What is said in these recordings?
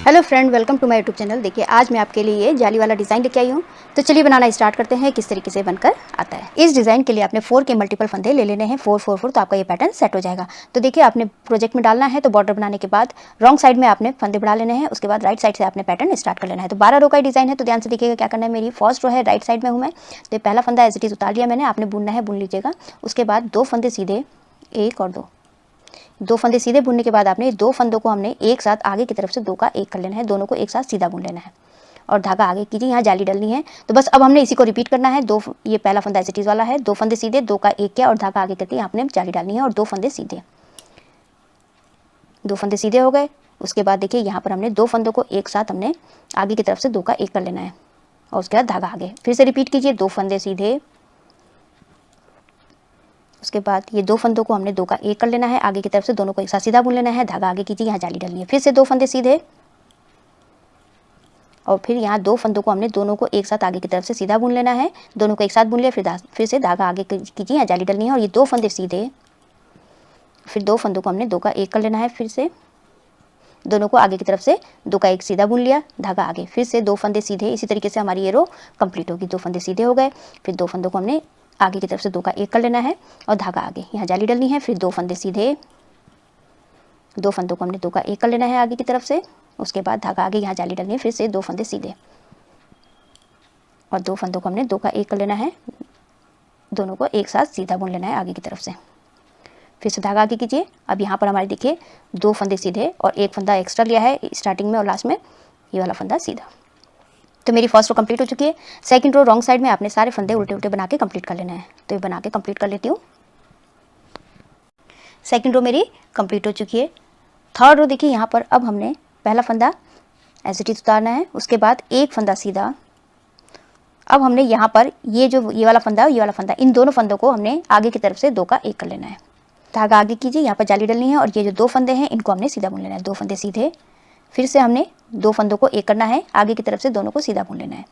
Hello friend, welcome to my YouTube channel. देखिए आज मैं आपके लिए ये जाली वाला डिज़ाइन लेके आई हूँ। तो चलिए बनाना स्टार्ट करते हैं किस तरीके से बनकर आता है। इस डिज़ाइन के लिए आपने 4 के मल्टीपल फंदे ले लेने हैं, 4 4 4, तो आपका ये पैटर्न सेट हो जाएगा। तो देखिए आपने प्रोजेक्ट में डालना है तो बॉर्डर बनाने के बाद रॉन्ग साइड में आपने फंदे बढ़ा लेने हैं, उसके बाद राइट साइड से आपने पैटर्न स्टार्ट कर लेना है। तो 12 रो का डिज़ाइन है, तो ध्यान से देखिएगा क्या करना है। मेरी फर्स्ट रो है, राइट साइड में हूँ मैं, तो पहला फंदा एज इट इज़ उतार लिया मैंने, आपने बुनना है बुन लीजिएगा। उसके बाद 2 फंदे सीधे, 1 और 2 फंदे सीधे बुनने के बाद आपने 2 फंदों को हमने एक साथ आगे की तरफ से 2 का 1 कर लेना है, दोनों को एक साथ सीधा बुन लेना है और धागा आगे कीजिए। यहाँ जाली डलनी है। तो बस अब हमने इसी को रिपीट करना है। ये पहला फंदा एज इट इज़ वाला है, 2 फंदे सीधे, 2 का 1 किया और धागा आगे करके आपने जाली डालनी है और 2 फंदे सीधे, 2 फंदे सीधे हो गए। उसके बाद देखिए यहाँ पर हमने 2 फंदों को एक साथ हमने आगे की तरफ से 2 का 1 कर लेना है और उसके बाद धागा आगे। फिर से रिपीट कीजिए, 2 फंदे सीधे, उसके बाद ये 2 फंदों को हमने 2 का 1 कर लेना है, आगे की तरफ से दोनों को एक साथ सीधा बुन लेना है, धागा आगे कीजिए, यहाँ जाली डालनी है। फिर से 2 फंदे सीधे और फिर यहाँ 2 फंदों को हमने दोनों को एक साथ आगे की तरफ से सीधा बुन लेना है, दोनों को एक साथ बुन लिया, फिर से धागा आगे कीजिए, यहाँ जाली डालनी है और ये 2 फंदे सीधे, फिर 2 फंदों को हमने 2 का 1 कर लेना है, फिर से दोनों को आगे की तरफ से 2 का 1 सीधा बुन लिया, धागा आगे, फिर से 2 फंदे सीधे। इसी तरीके से हमारी ये रो कंप्लीट होगी। 2 फंदे सीधे हो गए, फिर 2 फंदों को हमने आगे की तरफ से 2 का 1 कर लेना है और धागा आगे, यहाँ जाली डालनी है। फिर 2 फंदे सीधे, 2 फंदों को हमने 2 का 1 कर लेना है आगे की तरफ से, उसके बाद धागा आगे, यहाँ जाली डालनी है। फिर से 2 फंदे सीधे और 2 फंदों को हमने 2 का 1 कर लेना है, दोनों को एक साथ सीधा बुन लेना है आगे की तरफ से। फिर से धागा आगे कीजिए। अब यहाँ पर हमारे देखिए 2 फंदे सीधे और 1 फंदा एक्स्ट्रा लिया है स्टार्टिंग में और लास्ट में ये वाला फंदा सीधा। तो मेरी फर्स्ट रो कंप्लीट हो चुकी है। सेकंड रो रॉन्ग साइड में आपने सारे फंदे उल्टे उल्टे बना के कंप्लीट कर लेना है। तो ये बना के कंप्लीट कर लेती हूँ। सेकंड रो मेरी कंप्लीट हो चुकी है। थर्ड रो देखिए यहाँ पर अब हमने पहला फंदा एज इट इज उतारना है, उसके बाद 1 फंदा सीधा। अब हमने यहाँ पर ये वाला फंदा, इन दोनों फंदों को हमने आगे की तरफ से 2 का 1 कर लेना है, धागा आगे कीजिए, यहाँ पर जाली डालनी है और ये जो 2 फंदे हैं इनको हमने सीधा बुन लेना है। 2 फंदे सीधे, फिर से हमने 2 फंदों को 1 करना है, आगे की तरफ से दोनों को सीधा बुन लेना है,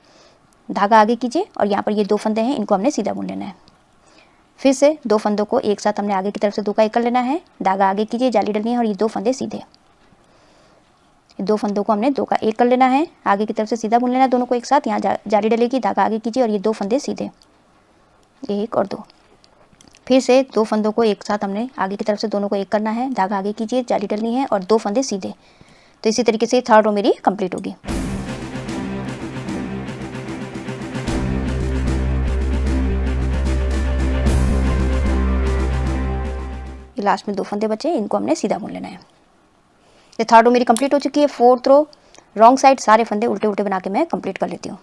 धागा आगे कीजिए और यहाँ पर ये 2 फंदे हैं इनको हमने सीधा बुन लेना है। फिर से 2 फंदों को एक साथ हमने आगे की तरफ से 2 का 1 कर लेना है, धागा आगे कीजिए, जाली डालनी है और ये 2 फंदे सीधे, 2 फंदों को हमने 2 का 1 कर लेना है, आगे की तरफ से सीधा बुन लेना है दोनों को एक साथ, यहाँ जाली डलेगी, धागा आगे कीजिए और ये 2 फंदे सीधे, 1 और 2। फिर से 2 फंदों को एक साथ हमने आगे की तरफ से दोनों को 1 करना है, धागा आगे कीजिए, जाली डलनी है और 2 फंदे सीधे। तो इसी तरीके से थर्ड रो मेरी कंप्लीट होगी। ये लास्ट में 2 फंदे बचे, इनको हमने सीधा बुन लेना है। ये थर्ड रो मेरी कंप्लीट हो चुकी है। फोर्थ रो रॉन्ग साइड सारे फंदे उल्टे उल्टे बना के मैं कंप्लीट कर लेती हूँ।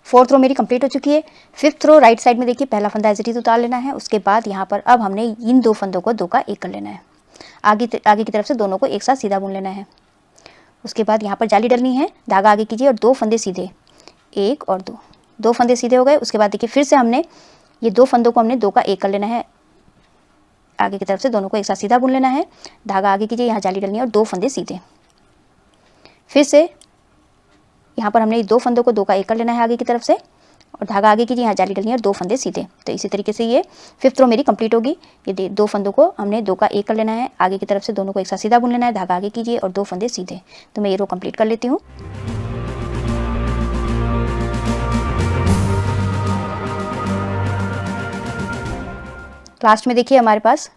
फोर्थ रो मेरी कंप्लीट हो चुकी है। फिफ्थ रो राइट साइड में देखिए पहला फंदा एज इट इज उतार लेना है, उसके बाद यहाँ पर अब हमने इन 2 फंदों को 2 का 1 कर लेना है, आगे की तरफ से दोनों को एक साथ सीधा बुन लेना है। उसके बाद यहाँ पर जाली डलनी है, धागा आगे कीजिए और 2 फंदे सीधे, 1 और 2 फंदे सीधे हो गए। उसके बाद देखिए फिर से हमने ये 2 फंदों को हमने 2 का 1 कर लेना है, आगे की तरफ से दोनों को एक साथ सीधा बुन लेना है, धागा आगे कीजिए, यहाँ जाली डलनी है और 2 फंदे सीधे। फिर से यहाँ पर हमने 2 फंदों को 2 का 1 कर लेना है आगे की तरफ से और धागा आगे कीजिए, यहाँ जाली डलनी है और 2 फंदे सीधे। तो इसी तरीके से ये फिफ्थ रो मेरी कंप्लीट होगी। ये 2 फंदों को हमने 2 का 1 कर लेना है, आगे की तरफ से दोनों को एक साथ सीधा बुन लेना है, धागा आगे कीजिए और 2 फंदे सीधे। तो मैं ये रो कंप्लीट कर लेती हूँ। लास्ट में देखिए हमारे पास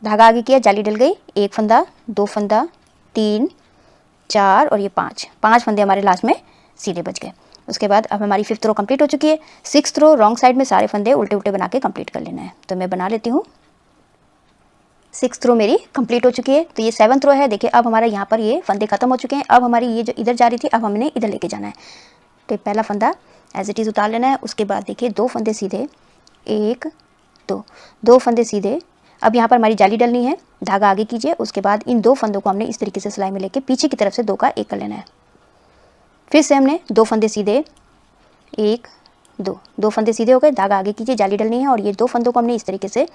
धागा आगे किया, जाली डल गई, 1 फंदा, 2 फंदा, 3, 4 और ये 5 फंदे हमारे लास्ट में सीधे बच गए। उसके बाद अब हमारी फिफ्थ रो कंप्लीट हो चुकी है। सिक्स्थ रो रॉन्ग साइड में सारे फंदे उल्टे उल्टे बना के कंप्लीट कर लेना है। तो मैं बना लेती हूँ। सिक्स्थ रो मेरी कंप्लीट हो चुकी है। तो ये 7th रो है। देखिए अब हमारा यहाँ पर ये फंदे खत्म हो चुके हैं। अब हमारी ये जो इधर जा रही थी अब हमने इधर लेके जाना है। तो पहला फंदा एज इट इज़ उतार लेना है, उसके बाद देखिए 2 फंदे सीधे, 1 2 फंदे सीधे। अब यहाँ पर हमारी जाली डलनी है, धागा आगे कीजिए, उसके बाद इन 2 फंदों को हमने इस तरीके से सिलाई में लेके पीछे की तरफ से 2 का 1 कर लेना है। फिर से हमने 2 फंदे सीधे, 1 2 फंदे सीधे हो गए, धागा आगे कीजिए, जाली डलनी है और ये 2 फंदों को हमने इस तरीके से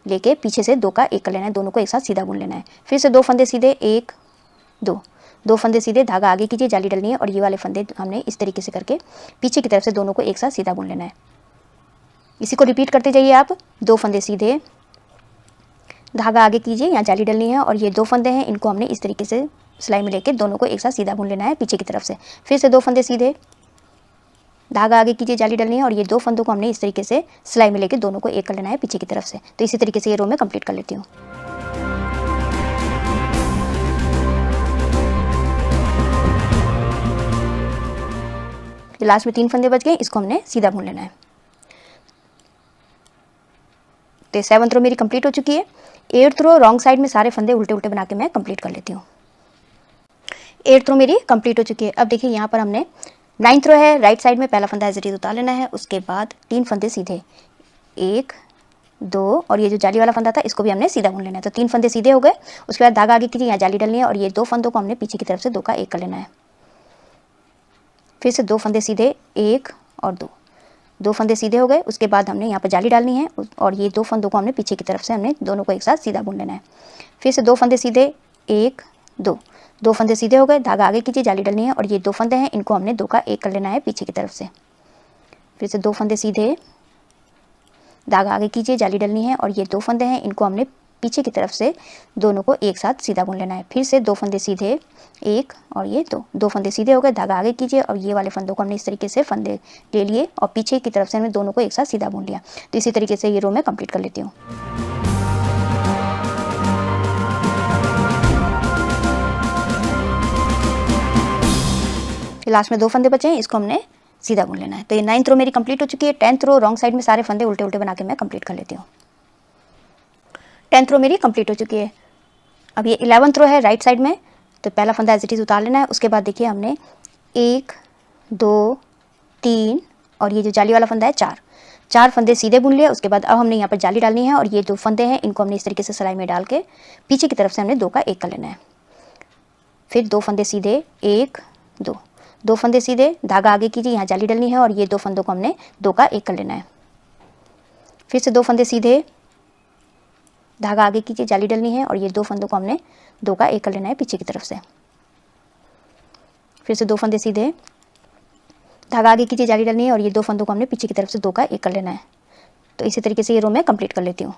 लेके पीछे से 2 का 1 कर लेना है, दोनों को एक साथ सीधा बुन लेना है। फिर से 2 फंदे सीधे, 1 2 फंदे सीधे, धागा आगे कीजिए, जाली डलनी है और ये वाले फंदे हमने इस तरीके से करके पीछे की तरफ से दोनों को एक साथ सीधा बुन लेना है। इसी को रिपीट करते जाइए आप। 2 फंदे सीधे, धागा आगे कीजिए, यहाँ जाली डलनी है और ये 2 फंदे हैं, इनको हमने इस तरीके से सिलाई में लेके दोनों को एक साथ सीधा बुन लेना है पीछे की तरफ से। फिर से 2 फंदे सीधे, धागा आगे कीजिए, जाली डलनी है और ये 2 फंदों को हमने इस तरीके से सिलाई में लेके दोनों को एक कर लेना है पीछे की तरफ से। तो इसी तरीके से ये रो मैं कंप्लीट कर लेती हूँ। लास्ट में 3 फंदे बच गए, इसको हमने सीधा बुन लेना है। तो 7th रो मेरी कंप्लीट हो चुकी है। 8th रो रॉन्ग साइड में सारे फंदे उल्टे उल्टे बना के मैं कंप्लीट कर लेती हूँ। 8th रो मेरी कंप्लीट हो चुकी है। अब देखिए यहाँ पर हमने 9th रो है, राइट साइड में पहला फंदा एज इट इज उतार लेना है, उसके बाद 3 फंदे सीधे, 1 2 और ये जो जाली वाला फंदा था इसको भी हमने सीधा बुन लेना है। तो 3 फंदे सीधे हो गए, उसके बाद धागा आगे कीजिए, यहाँ जाली डलनी है और ये 2 फंदों को हमने पीछे की तरफ से 2 का 1 कर लेना है। फिर से 2 फंदे सीधे, 1 और 2 फंदे सीधे हो गए, उसके बाद हमने यहाँ पर जाली डालनी है और ये 2 फंदों को हमने पीछे की तरफ से हमने दोनों को एक साथ सीधा बुन लेना है। फिर से 2 फंदे सीधे, 1 2 फंदे सीधे हो गए, धागा आगे कीजिए, जाली डलनी है और ये 2 फंदे हैं, इनको हमने 2 का 1 कर लेना है पीछे की तरफ से। फिर से 2 फंदे सीधे, धागा आगे कीजिए, जाली डलनी है और ये 2 फंदे हैं, इनको हमने पीछे की तरफ से दोनों को एक साथ सीधा बुन लेना है। फिर से 2 फंदे सीधे, 1 और ये 2 फंदे सीधे हो गए, धागा आगे कीजिए और ये वाले फंदों को हमने इस तरीके से फंदे ले लिए और पीछे की तरफ से हमने दोनों को एक साथ सीधा बुन लिया। तो इसी तरीके से ये रो मैं कंप्लीट कर लेती हूँ। लास्ट में 2 फंदे बचे हैं, इसको हमने सीधा बुन लेना है। तो ये 9th रो मेरी कंप्लीट हो चुकी है। 10th रो रॉन्ग साइड में सारे फंदे उल्टे उल्टे बना के मैं कंप्लीट कर लेती हूँ। 10th रो मेरी कंप्लीट हो चुकी है। अब ये 11th रो है, राइट साइड में, तो पहला फंदा एज इट इज उतार लेना है। उसके बाद देखिए हमने 1 2 3 और ये जो जाली वाला फंदा है 4 फंदे सीधे बुन लिए। उसके बाद अब हमने यहाँ पर जाली डालनी है और ये 2 फंदे हैं, इनको हमने इस तरीके से सिलाई में डाल के पीछे की तरफ से हमने 2 का 1 कर लेना है। फिर 2 फंदे सीधे, 1 2 फंदे सीधे, धागा आगे कीजिए, यहाँ जाली डलनी है और ये 2 फंदों को हमने 2 का 1 कर लेना है। फिर से 2 फंदे सीधे, धागा आगे कीजिए, जाली डलनी है और ये 2 फंदों को हमने 2 का 1 कर लेना है पीछे की तरफ से। फिर से 2 फंदे सीधे, धागा आगे कीजिए, जाली डलनी है और ये 2 फंदों को हमने पीछे की तरफ से 2 का 1 कर लेना है। तो इसी तरीके से ये रो मैं कंप्लीट कर लेती हूँ।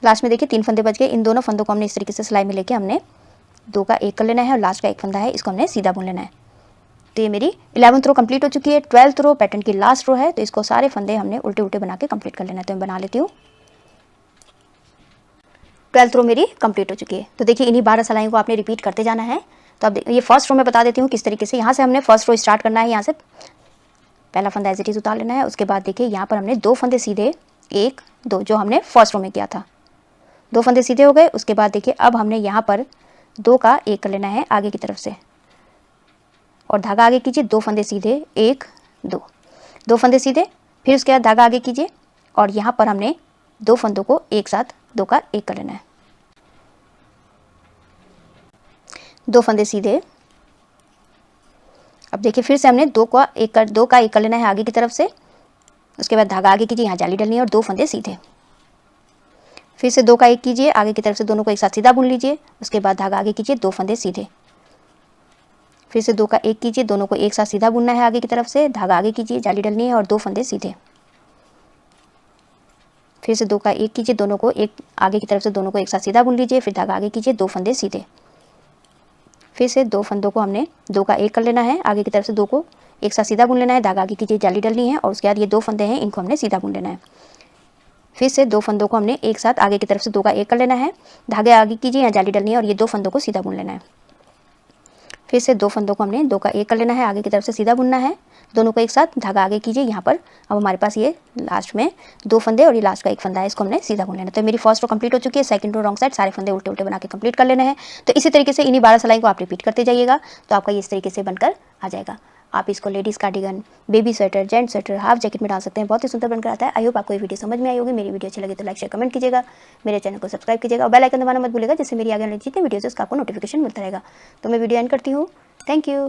लास्ट में देखिए 3 फंदे बच गए, इन दोनों फंदों को हमने इस तरीके से सिलाई में लेके हमने 2 का 1 कर लेना है और लास्ट का 1 फंदा है, इसको हमने सीधा बुन लेना है। तो ये मेरी 11th रो कंप्लीट हो चुकी है। 12th रो पैटर्न की लास्ट रो है, तो इसको सारे फंदे हमने उल्टे उल्टे बना के कंप्लीट कर लेना है। तो मैं बना लेती हूँ। 12th रो मेरी कंप्लीट हो चुकी है। तो देखिए इन्हीं 12 सिलाइयों को आपने रिपीट करते जाना है। तो अब ये फर्स्ट रो में बता देती हूँ किस तरीके से। यहाँ से हमने फर्स्ट रो स्टार्ट करना है, यहाँ से पहला फंदा एज इट इज उतार लेना है। उसके बाद देखिए यहाँ पर हमने 2 फंदे सीधे, 1 2 जो हमने फर्स्ट रो में किया था, 2 फंदे सीधे हो गए। उसके बाद देखिए अब हमने यहाँ पर 2 का 1 कर लेना है आगे की तरफ से और धागा आगे कीजिए, 2 फंदे सीधे, 1 2 फंदे सीधे, फिर उसके बाद धागा आगे कीजिए और यहाँ पर हमने 2 फंदों को एक साथ 2 का 1 कर लेना है। 2 फंदे सीधे, अब देखिए फिर से हमने 2 का 1 कर लेना है आगे की तरफ से। उसके बाद धागा आगे कीजिए, यहाँ जाली डलनी है और 2 फंदे सीधे, फिर से 2 का 1 कीजिए, आगे की तरफ से दोनों को एक साथ सीधा बुन लीजिए। उसके बाद धागा आगे कीजिए, 2 फंदे सीधे, फिर से 2 का 1 कीजिए, दोनों को एक साथ सीधा बुनना है आगे की तरफ से, धागा आगे कीजिए, जाली डलनी है और 2 फंदे सीधे, फिर से 2 का 1 कीजिए, दोनों को एक आगे की तरफ से दोनों को एक साथ सीधा बुन लीजिए। फिर धागा आगे कीजिए, 2 फंदे सीधे, फिर से 2 फंदों को हमने 2 का 1 कर लेना है, आगे की तरफ से 2 को एक साथ सीधा बुन लेना है, धागा आगे कीजिए, जाली डलनी है और उसके बाद ये 2 फंदे हैं, इनको हमने सीधा बुन लेना है। फिर से 2 फंदों को हमने एक साथ आगे की तरफ से 2 का 1 कर लेना है, धागे आगे कीजिए, यहाँ जाली डलनी है और ये 2 फंदों को सीधा बुन लेना है। फिर से 2 फंदों को हमने 2 का 1 कर लेना है, आगे की तरफ से सीधा बुनना है, दोनों को एक साथ, धागा आगे कीजिए यहाँ पर। अब हमारे पास ये लास्ट में 2 फंदे और ये लास्ट का 1 फंदा है, इसको हमने सीधा बुन लेना है। तो मेरी फर्स्ट रो कंप्लीट हो चुकी है। सेकंड रो रॉन्ग साइड सारे फंदे उल्टे उल्टे बना के कंप्लीट कर लेने हैं। तो इसी तरीके से इन्हीं 12 सिलाई को आप रिपीट करते जाइएगा, तो आपका ये इस तरीके से बनकर आ जाएगा। आप इसको ladies cardigan, baby sweater, gent sweater, half jacket में डाल सकते हैं, बहुत ही सुंदर बनकर आता है। आई होप आपको ये वीडियो समझ में आई होगी। मेरी वीडियो अच्छी लगे तो लाइक शेयर कमेंट कीजिएगा, मेरे चैनल को सब्सक्राइब कीजिएगा और बेल आइकन दबाना मत भूलिएगा, जिससे मेरी आगे वाली जितने वीडियोज़ उसका आपको नोटिफिकेशन मिलता रहेगा। तो मैं वीडियो एंड करती हूँ। Thank you.